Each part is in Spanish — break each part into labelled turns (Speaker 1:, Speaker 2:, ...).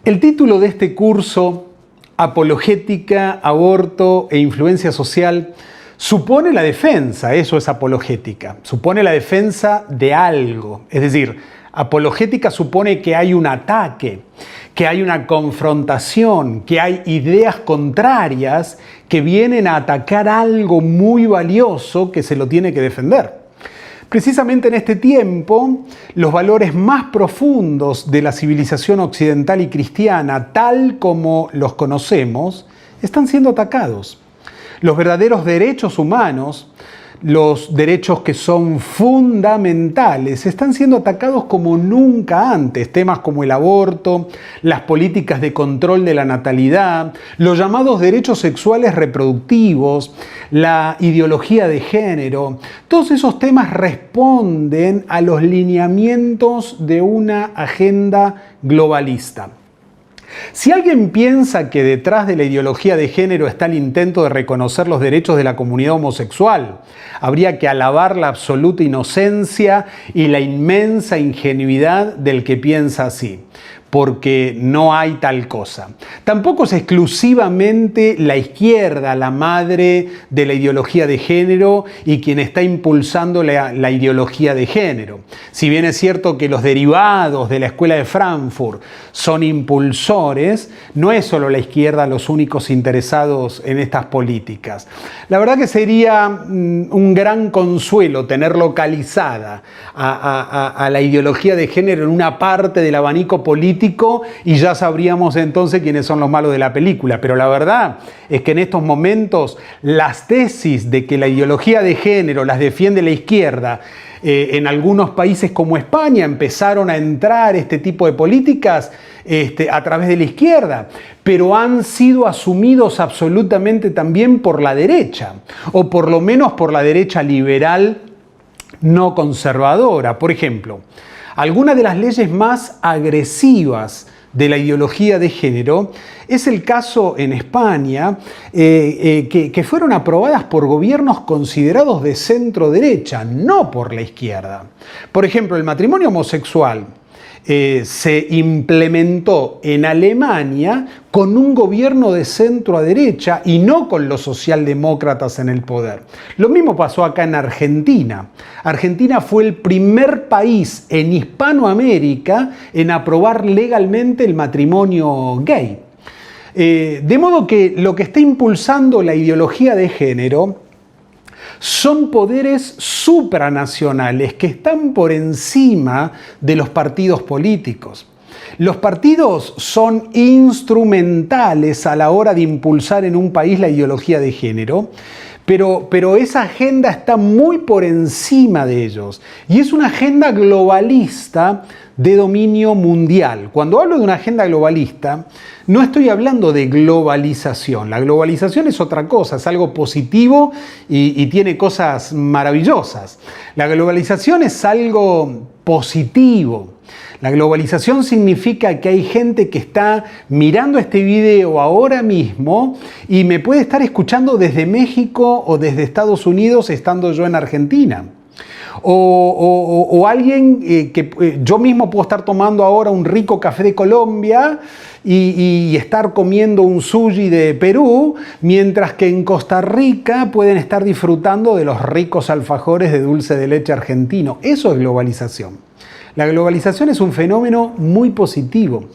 Speaker 1: El título de este curso, Apologética, Aborto e Influencia Social, supone la defensa, eso es apologética, supone la defensa de algo. Es decir, apologética supone que hay un ataque, que hay una confrontación, que hay ideas contrarias que vienen a atacar algo muy valioso que se lo tiene que defender. Precisamente en este tiempo, los valores más profundos de la civilización occidental y cristiana, tal como los conocemos, están siendo atacados. Los verdaderos derechos humanos, los derechos que son fundamentales, están siendo atacados como nunca antes. Temas como el aborto, las políticas de control de la natalidad, los llamados derechos sexuales reproductivos, la ideología de género, todos esos temas responden a los lineamientos de una agenda globalista. Si alguien piensa que detrás de la ideología de género está el intento de reconocer los derechos de la comunidad homosexual, habría que alabar la absoluta inocencia y la inmensa ingenuidad del que piensa así, porque no hay tal cosa. Tampoco es exclusivamente la izquierda la madre de la ideología de género y quien está impulsando la ideología de género. Si bien es cierto que los derivados de la Escuela de Frankfurt son impulsores, no es solo la izquierda los únicos interesados en estas políticas. La verdad que sería un gran consuelo tener localizada a la ideología de género en una parte del abanico político y ya sabríamos entonces quiénes son los malos de la película. Pero la verdad es que en estos momentos las tesis de que la ideología de género las defiende la izquierda, en algunos países como España empezaron a entrar este tipo de políticas a través de la izquierda, pero han sido asumidos absolutamente también por la derecha, o por lo menos por la derecha liberal no conservadora. Por ejemplo, algunas de las leyes más agresivas de la ideología de género es el caso en España, que fueron aprobadas por gobiernos considerados de centro derecha, no por la izquierda. Por ejemplo, el matrimonio homosexual se implementó en Alemania con un gobierno de centro a derecha y no con los socialdemócratas en el poder. Lo mismo pasó acá en Argentina. Argentina fue el primer país en Hispanoamérica en aprobar legalmente el matrimonio gay. De modo que lo que está impulsando la ideología de género son poderes supranacionales que están por encima de los partidos políticos. Los partidos son instrumentales a la hora de impulsar en un país la ideología de género, pero esa agenda está muy por encima de ellos y es una agenda globalista de dominio mundial. Cuando hablo de una agenda globalista, no estoy hablando de globalización. La globalización es otra cosa, es algo positivo y tiene cosas maravillosas. La globalización es algo positivo. La globalización significa que hay gente que está mirando este video ahora mismo y me puede estar escuchando desde México o desde Estados Unidos estando yo en Argentina. O alguien que yo mismo puedo estar tomando ahora un rico café de Colombia y estar comiendo un sushi de Perú, mientras que en Costa Rica pueden estar disfrutando de los ricos alfajores de dulce de leche argentino. Eso es globalización. La globalización es un fenómeno muy positivo.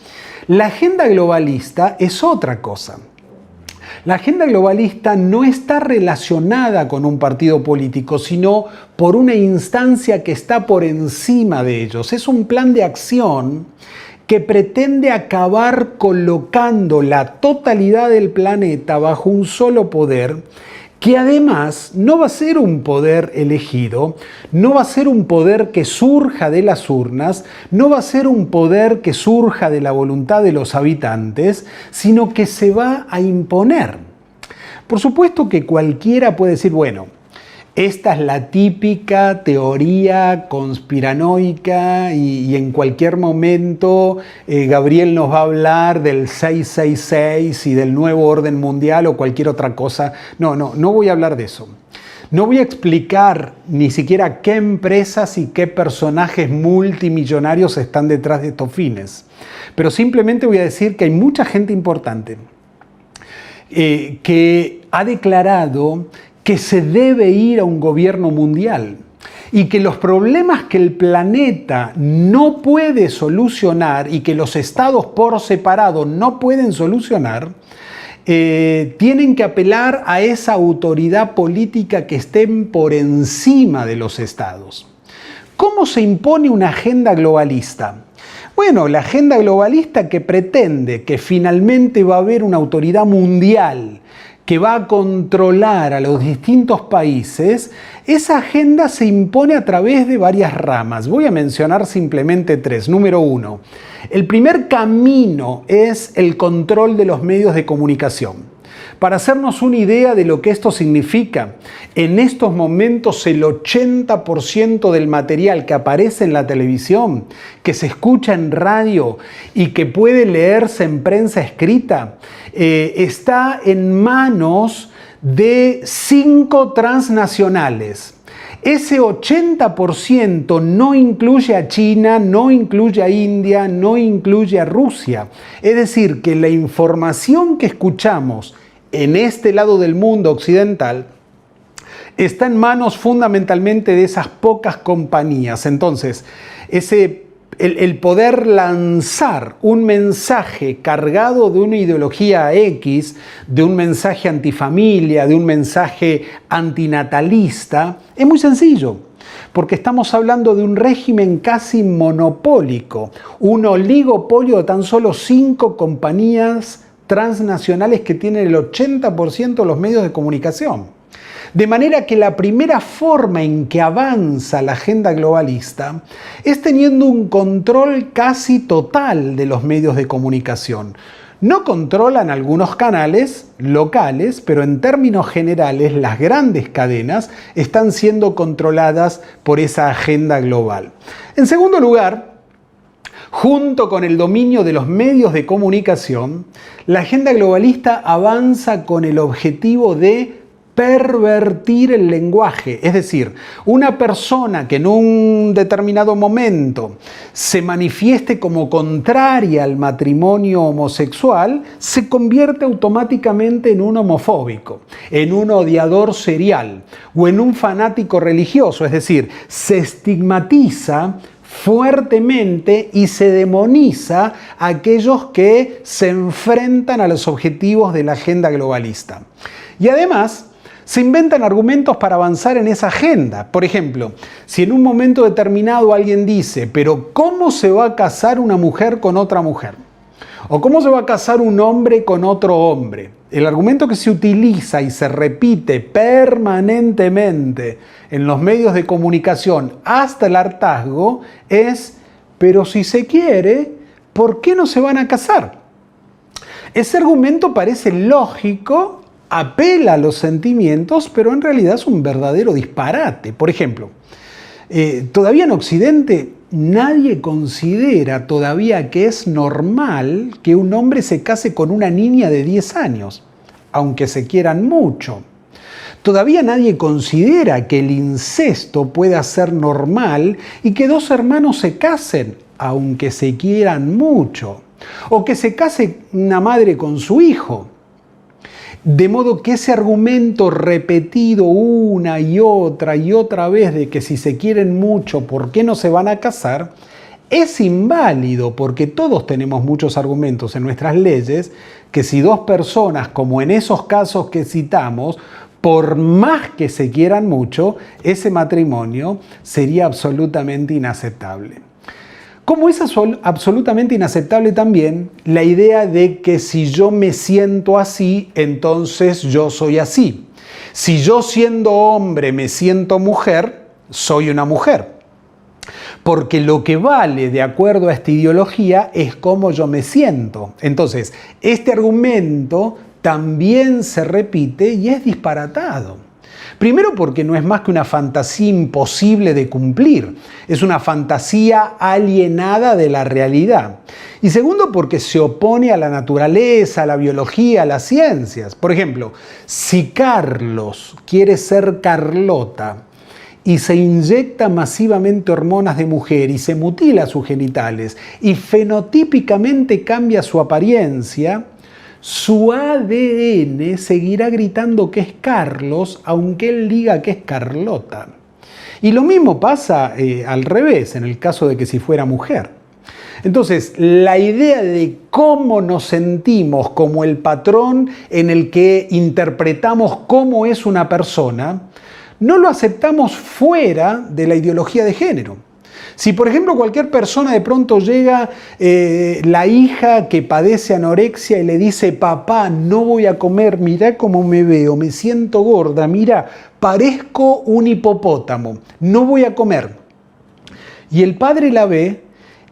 Speaker 1: La agenda globalista es otra cosa. La agenda globalista no está relacionada con un partido político, sino por una instancia que está por encima de ellos. Es un plan de acción que pretende acabar colocando la totalidad del planeta bajo un solo poder, que además no va a ser un poder elegido, no va a ser un poder que surja de las urnas, no va a ser un poder que surja de la voluntad de los habitantes, sino que se va a imponer. Por supuesto que cualquiera puede decir, bueno, esta es la típica teoría conspiranoica y en cualquier momento Gabriel nos va a hablar del 666 y del nuevo orden mundial o cualquier otra cosa. No voy a hablar de eso. No voy a explicar ni siquiera qué empresas y qué personajes multimillonarios están detrás de estos fines, pero simplemente voy a decir que hay mucha gente importante que ha declarado que se debe ir a un gobierno mundial y que los problemas que el planeta no puede solucionar y que los estados por separado no pueden solucionar, tienen que apelar a esa autoridad política que estén por encima de los estados. ¿Cómo se impone una agenda globalista? Bueno, la agenda globalista que pretende que finalmente va a haber una autoridad mundial que va a controlar a los distintos países, esa agenda se impone a través de varias ramas. Voy a mencionar simplemente tres. Número uno, el primer camino es el control de los medios de comunicación. Para hacernos una idea de lo que esto significa, en estos momentos el 80% del material que aparece en la televisión, que se escucha en radio y que puede leerse en prensa escrita, está en manos de 5 transnacionales. Ese 80% no incluye a China, no incluye a India, no incluye a Rusia. Es decir, que la información que escuchamos en este lado del mundo occidental está en manos fundamentalmente de esas pocas compañías. Entonces, el poder lanzar un mensaje cargado de una ideología X, de un mensaje antifamilia, de un mensaje antinatalista, es muy sencillo, porque estamos hablando de un régimen casi monopólico, un oligopolio de tan solo 5 compañías transnacionales que tienen el 80% de los medios de comunicación. De manera que la primera forma en que avanza la agenda globalista es teniendo un control casi total de los medios de comunicación. No controlan algunos canales locales, pero en términos generales las grandes cadenas están siendo controladas por esa agenda global. En segundo lugar, junto con el dominio de los medios de comunicación, la agenda globalista avanza con el objetivo de pervertir el lenguaje. Es decir, una persona que en un determinado momento se manifieste como contraria al matrimonio homosexual, se convierte automáticamente en un homofóbico, en un odiador serial o en un fanático religioso. Es decir, se estigmatiza fuertemente y se demoniza a aquellos que se enfrentan a los objetivos de la agenda globalista. Y además, se inventan argumentos para avanzar en esa agenda. Por ejemplo, si en un momento determinado alguien dice, pero ¿cómo se va a casar una mujer con otra mujer? ¿O cómo se va a casar un hombre con otro hombre? El argumento que se utiliza y se repite permanentemente en los medios de comunicación hasta el hartazgo es, pero si se quiere, ¿por qué no se van a casar? Ese argumento parece lógico, apela a los sentimientos, pero en realidad es un verdadero disparate. Por ejemplo, todavía en Occidente nadie considera todavía que es normal que un hombre se case con una niña de 10 años, aunque se quieran mucho. Todavía nadie considera que el incesto pueda ser normal y que 2 hermanos se casen, aunque se quieran mucho. O que se case una madre con su hijo. De modo que ese argumento repetido una y otra vez de que si se quieren mucho, ¿por qué no se van a casar? Es inválido porque todos tenemos muchos argumentos en nuestras leyes que si 2 personas, como en esos casos que citamos, por más que se quieran mucho, ese matrimonio sería absolutamente inaceptable. Como es absolutamente inaceptable también la idea de que si yo me siento así, entonces yo soy así. Si yo siendo hombre me siento mujer, soy una mujer. Porque lo que vale de acuerdo a esta ideología es cómo yo me siento. Entonces, este argumento también se repite y es disparatado. Primero porque no es más que una fantasía imposible de cumplir, es una fantasía alienada de la realidad. Y segundo porque se opone a la naturaleza, a la biología, a las ciencias. Por ejemplo, si Carlos quiere ser Carlota y se inyecta masivamente hormonas de mujer y se mutila sus genitales y fenotípicamente cambia su apariencia, su ADN seguirá gritando que es Carlos, aunque él diga que es Carlota. Y lo mismo pasa al revés, en el caso de que si fuera mujer. Entonces, la idea de cómo nos sentimos como el patrón en el que interpretamos cómo es una persona, no lo aceptamos fuera de la ideología de género. Si, por ejemplo, cualquier persona de pronto llega, la hija que padece anorexia y le dice, papá, no voy a comer, mirá cómo me veo, me siento gorda, mirá, parezco un hipopótamo, no voy a comer. Y el padre la ve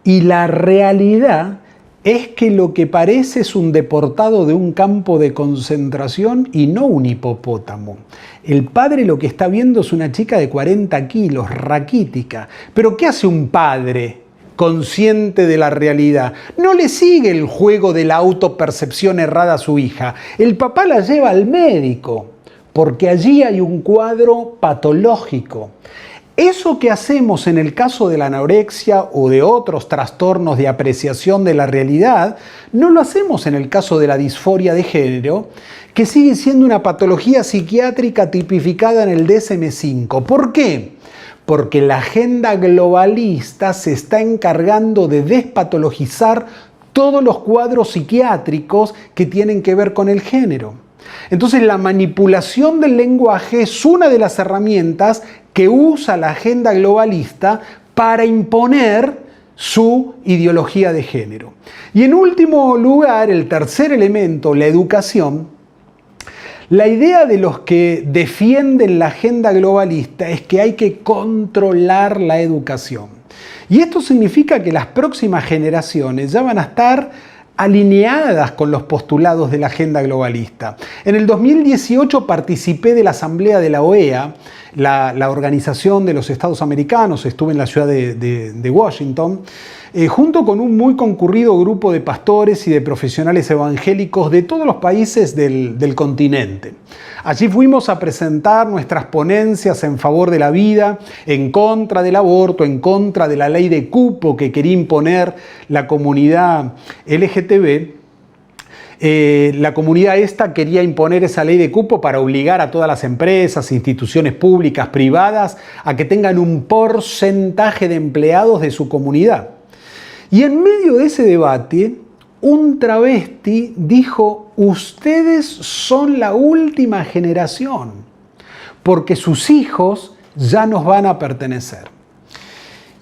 Speaker 1: y la realidad es que lo que parece es un deportado de un campo de concentración y no un hipopótamo. El padre lo que está viendo es una chica de 40 kilos, raquítica. ¿Pero qué hace un padre consciente de la realidad? No le sigue el juego de la autopercepción errada a su hija. El papá la lleva al médico, porque allí hay un cuadro patológico. Eso que hacemos en el caso de la anorexia o de otros trastornos de apreciación de la realidad, no lo hacemos en el caso de la disforia de género, que sigue siendo una patología psiquiátrica tipificada en el DSM-5. ¿Por qué? Porque la agenda globalista se está encargando de despatologizar todos los cuadros psiquiátricos que tienen que ver con el género. Entonces, la manipulación del lenguaje es una de las herramientas que usa la agenda globalista para imponer su ideología de género. Y en último lugar, el tercer elemento, la educación. La idea de los que defienden la agenda globalista es que hay que controlar la educación. Y esto significa que las próximas generaciones ya van a estar alineadas con los postulados de la agenda globalista. En el 2018 participé de la Asamblea de la OEA, la Organización de los Estados Americanos, estuve en la ciudad de Washington, junto con un muy concurrido grupo de pastores y de profesionales evangélicos de todos los países del continente. Allí fuimos a presentar nuestras ponencias en favor de la vida, en contra del aborto, en contra de la ley de cupo que quería imponer la comunidad LGTB. La comunidad esta quería imponer esa ley de cupo para obligar a todas las empresas, instituciones públicas, privadas, a que tengan un porcentaje de empleados de su comunidad. Y en medio de ese debate, un travesti dijo, ustedes son la última generación, porque sus hijos ya nos van a pertenecer.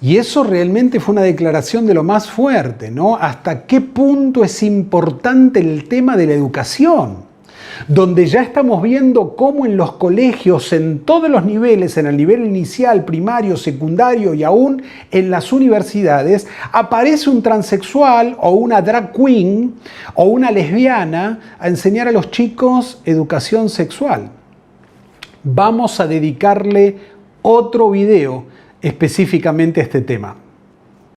Speaker 1: Y eso realmente fue una declaración de lo más fuerte, ¿no? ¿Hasta qué punto es importante el tema de la educación? Donde ya estamos viendo cómo en los colegios, en todos los niveles, en el nivel inicial, primario, secundario y aún en las universidades, aparece un transexual o una drag queen o una lesbiana a enseñar a los chicos educación sexual. Vamos a dedicarle otro video específicamente a este tema.